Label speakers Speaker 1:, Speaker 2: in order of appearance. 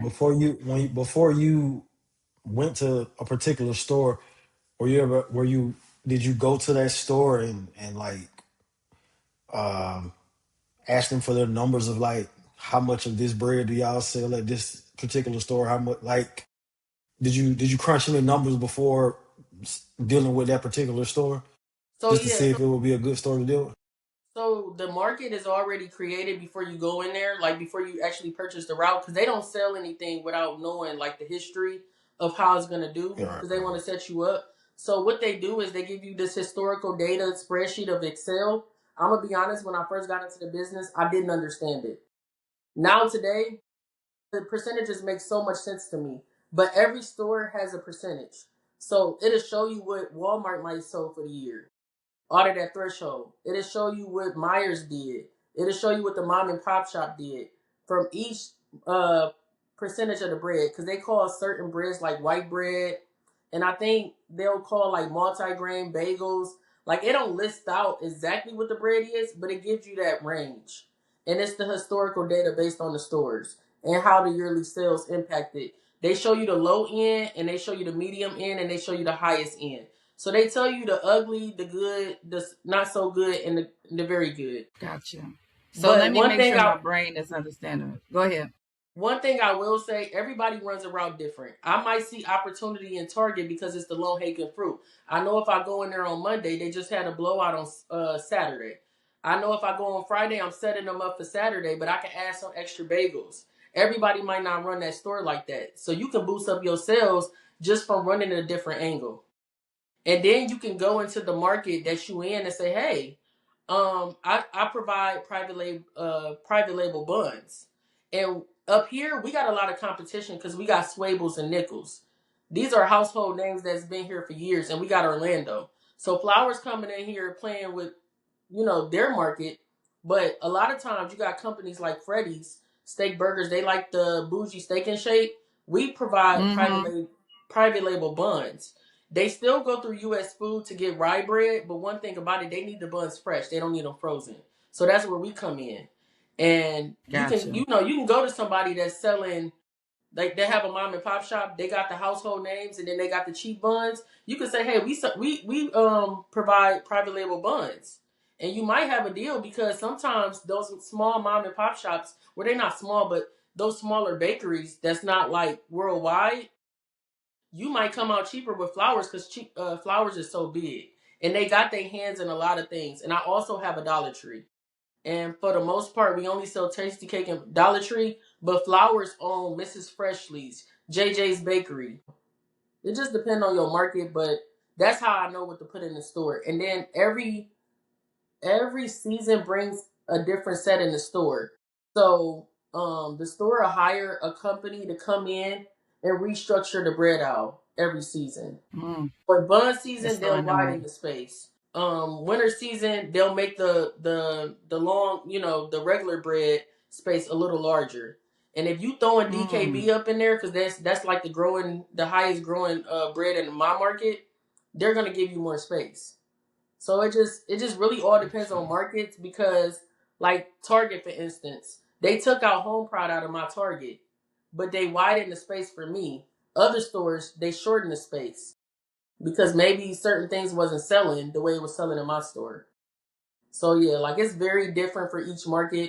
Speaker 1: before you went to a particular store, were you did you go to that store and like um ask them for their numbers of like how much of this bread do y'all sell at this particular store? How much like did you crunch any numbers before dealing with that particular store
Speaker 2: So
Speaker 1: just to
Speaker 2: yeah,
Speaker 1: see if it would be a good store to deal with?
Speaker 2: so the market is already created before you go in there, like before you actually purchase the route, because they don't sell anything without knowing like the history of how it's gonna do,
Speaker 1: Yeah, right,
Speaker 2: because they
Speaker 1: right.
Speaker 2: want to set you up. So what they do is they give you this historical data spreadsheet of Excel. I'm gonna be honest, when I first got into the business, I didn't understand it. Now today, the percentages make so much sense to me. But every store has a percentage. So it'll show you what Walmart might sell for the year out of that threshold. It'll show you what Myers did. It'll show you what the mom and pop shop did from each uh percentage of the bread, because they call certain breads like white bread, and I think they'll call like multi-grain bagels. Like it don't list out exactly what the bread is, but it gives you that range, and it's the historical data based on the stores and how the yearly sales impacted. They show you the low end, and they show you the medium end, and they show you the highest end. So they tell you the ugly, the good, the not so good, and the very good.
Speaker 3: Gotcha. So let
Speaker 2: But
Speaker 3: me make sure my brain is understanding it. Go ahead.
Speaker 2: one thing I will say, everybody runs a route different. I might see opportunity in Target because it's the low hanging fruit. I know if I go in there on Monday, they just had a blowout on Saturday. I know if I go on Friday, I'm setting them up for Saturday, but I can add some extra bagels. Everybody might not run that store like that, so you can boost up your sales just from running a different angle. And then you can go into the market that you in and say, hey, I provide private label buns. And up here we got a lot of competition because we got Swables and Nichols. These are household names that's been here for years, and we got Orlando. So Flowers coming in here playing with, their market. But a lot of times you got companies like Freddy's Steak Burgers, they like the bougie steak and shake. We provide
Speaker 3: Mm-hmm.
Speaker 2: private label buns. They still go through US Food to get rye bread, but one thing about it, they need the buns fresh. They don't need them frozen. So that's where we come in. And you can,
Speaker 3: Gotcha.
Speaker 2: you can go to somebody that's selling, like they have a mom and pop shop. They got the household names, and then they got the cheap buns. You can say, hey, we provide private label buns, and you might have a deal because sometimes those small mom and pop shops, well, they're not small, but those smaller bakeries that's not like worldwide, you might come out cheaper with Flowers because Flowers is so big, and they got their hands in a lot of things. And I also have a Dollar Tree, and for the most part, we only sell Tasty Cake and Dollar Tree, but Flowers own Mrs. Freshly's, JJ's Bakery. It just depends on your market, but that's how I know what to put in the store. And then every season brings a different set in the store. So the store will hire a company to come in and restructure the bread aisle every season.
Speaker 3: Mm,
Speaker 2: For bun
Speaker 3: it's
Speaker 2: season,
Speaker 3: so
Speaker 2: they'll widen
Speaker 3: annoying.
Speaker 2: the space. Winter season, they'll make the long, the regular bread space a little larger. And if you throwing
Speaker 3: Mm,
Speaker 2: DKB up in there, because that's like the highest growing bread in my market, they're gonna give you more space. So it just really all depends
Speaker 3: gotcha.
Speaker 2: on markets, because like Target, for instance, they took out Home Prod out of my Target, but they widened the space for me. Other stores, they shortened the space because maybe certain things wasn't selling the way it was selling in my store. So yeah, like it's very different for each market.